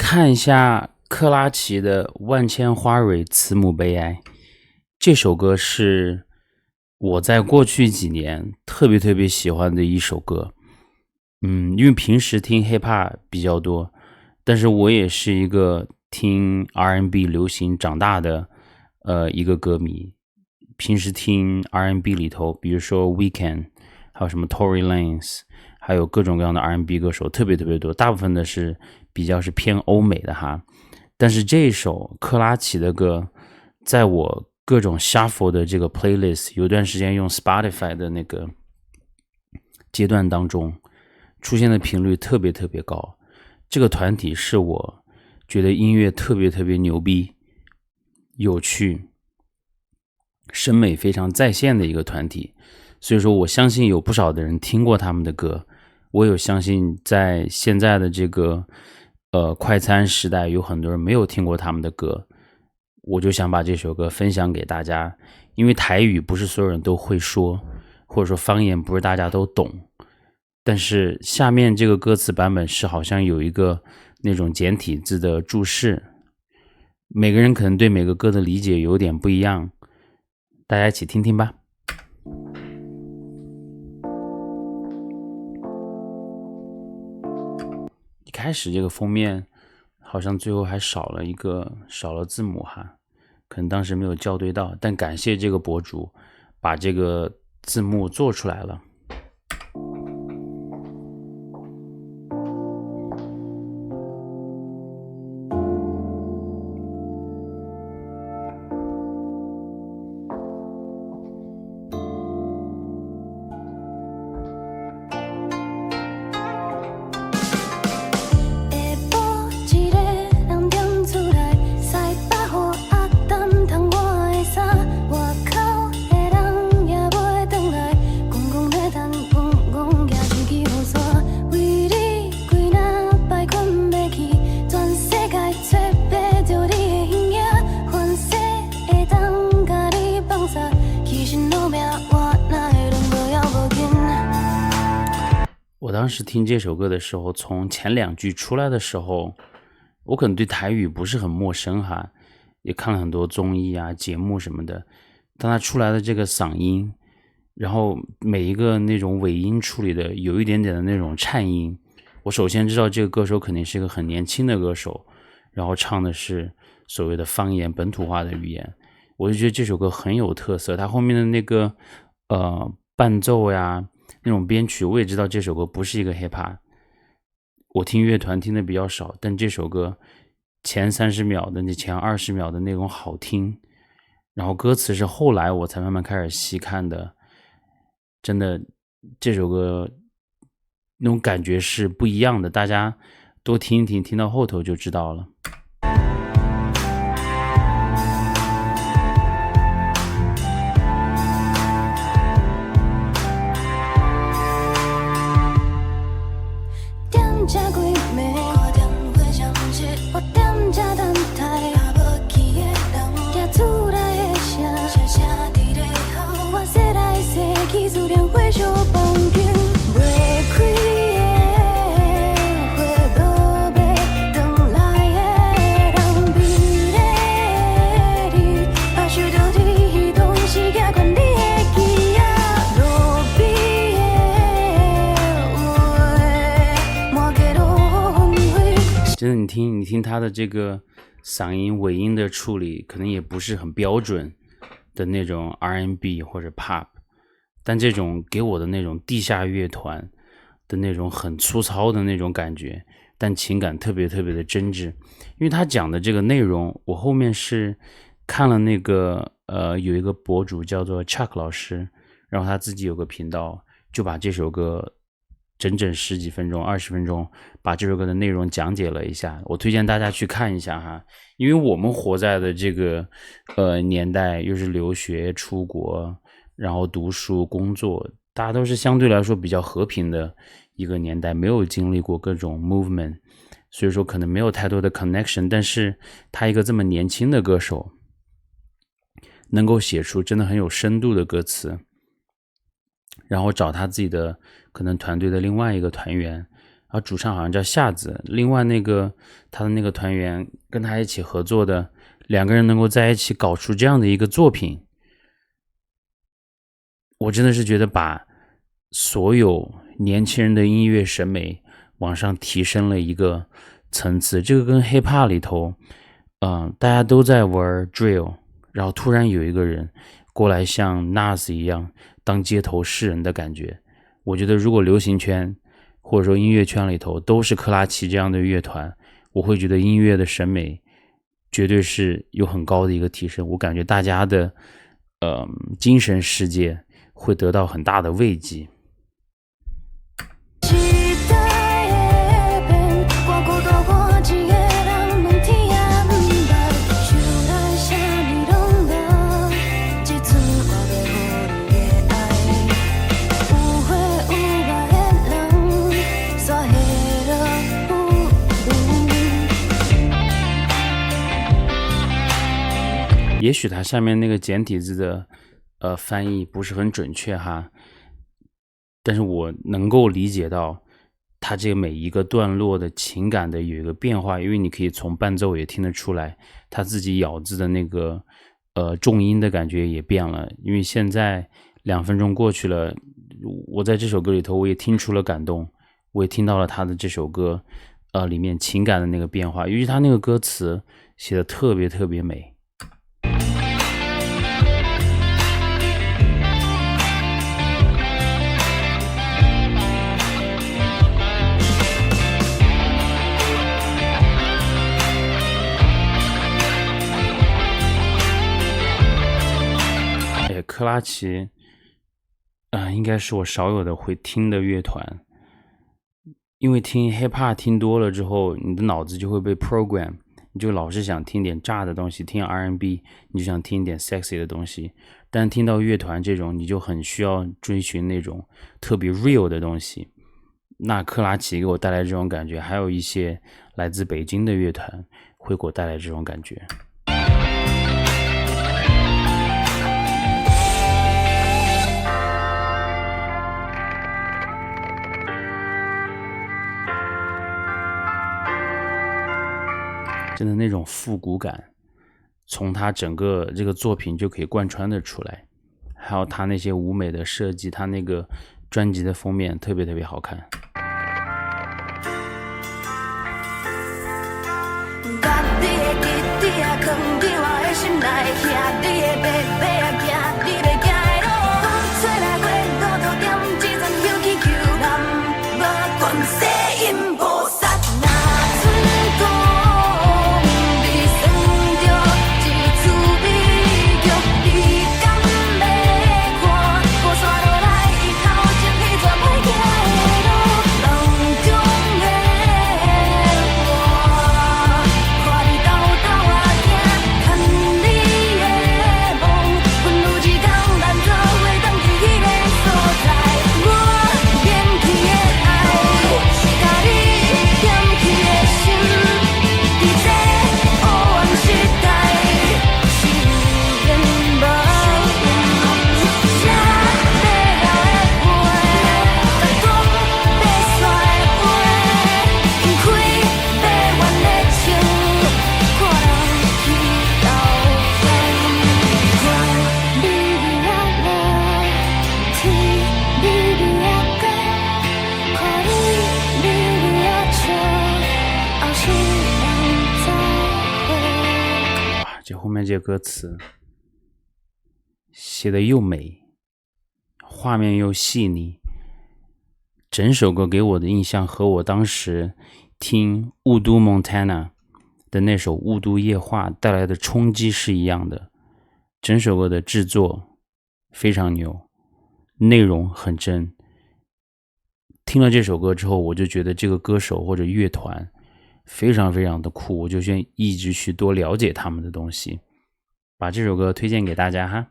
看一下克拉奇的《万千花蕊慈母悲哀》。这首歌是我在过去几年特别喜欢的一首歌。因为平时听 hiphop 比较多，但是我也是一个听 R&B 流行长大的一个歌迷。平时听 R&B 里头，比如说 Weeknd， 还有什么 Tory Lanez， 还有各种各样的 R&B 歌手特别多，大部分的是比较是偏欧美的哈。但是这一首克拉奇的歌，在我各种 shuffle 的这个 playlist， 有段时间用 Spotify 的那个阶段当中出现的频率特别高。这个团体是我觉得音乐特别牛逼、有趣、审美非常在线的一个团体，所以说我相信有不少的人听过他们的歌。我有相信在现在的这个快餐时代，有很多人没有听过他们的歌，我就想把这首歌分享给大家。因为台语不是所有人都会说，或者说方言不是大家都懂，但是下面这个歌词版本是好像有一个那种简体字的注释，每个人可能对每个歌的理解有点不一样，大家一起听听吧。一开始这个封面好像最后还少了字母哈，可能当时没有校对到，但感谢这个博主把这个字幕做出来了。我当时听这首歌的时候，从前两句出来的时候，我可能对台语不是很陌生哈，也看了很多综艺啊、节目什么的。当他出来的这个嗓音，然后每一个那种尾音处理的有一点点的那种颤音，我首先知道这个歌手肯定是一个很年轻的歌手，然后唱的是所谓的方言本土化的语言，我就觉得这首歌很有特色。他后面的那个伴奏呀，那种编曲，我也知道这首歌不是一个 hiphop， 我听乐团听的比较少，但这首歌前30秒的那前20秒的那种好听，然后歌词是后来我才慢慢开始细看的，真的这首歌那种感觉是不一样的，大家多听一听，听到后头就知道了。真的你听他的这个嗓音尾音的处理，可能也不是很标准的那种 R&B 或者 Pop， 但这种给我的那种地下乐团的那种很粗糙的那种感觉，但情感特别的真挚。因为他讲的这个内容，我后面是看了那个有一个博主叫做 Chuck 老师，然后他自己有个频道，就把这首歌整10几分钟20分钟把这首歌的内容讲解了一下，我推荐大家去看一下哈。因为我们活在的这个年代，又是留学出国，然后读书工作，大家都是相对来说比较和平的一个年代，没有经历过各种 movement， 所以说可能没有太多的 connection， 但是他一个这么年轻的歌手能够写出真的很有深度的歌词，然后找他自己的可能团队的另外一个团员主唱好像叫夏子，另外那个他的那个团员跟他一起合作的2个人能够在一起搞出这样的一个作品，我真的是觉得把所有年轻人的音乐审美往上提升了一个层次。这个跟 hiphop 里头大家都在玩 drill， 然后突然有一个人过来像 Nas 一样当街头诗人的感觉。我觉得如果流行圈或者说音乐圈里头都是克拉奇这样的乐团，我会觉得音乐的审美绝对是有很高的一个提升。我感觉大家的精神世界会得到很大的慰藉。也许它下面那个简体字的翻译不是很准确哈，但是我能够理解到它这个每一个段落的情感的有一个变化，因为你可以从伴奏也听得出来，他自己咬字的那个重音的感觉也变了。因为现在2分钟过去了，我在这首歌里头我也听出了感动，我也听到了他的这首歌里面情感的那个变化，尤其他那个歌词写的特别特别美。克拉奇应该是我少有的会听的乐团，因为听 hiphop 听多了之后，你的脑子就会被 program， 你就老是想听点炸的东西，听 R&B 你就想听点 sexy 的东西，但听到乐团这种你就很需要追寻那种特别 real 的东西。那克拉奇给我带来这种感觉，还有一些来自北京的乐团会给我带来这种感觉。真的那种复古感，从他整个这个作品就可以贯穿的出来，还有他那些舞美的设计，他那个专辑的封面特别特别好看。后面这歌词写的又美，画面又细腻，整首歌给我的印象和我当时听雾都 Montana 的那首雾都夜话带来的冲击是一样的。整首歌的制作非常牛，内容很真。听了这首歌之后，我就觉得这个歌手或者乐团非常非常的酷，我就一直去多了解他们的东西，把这首歌推荐给大家哈。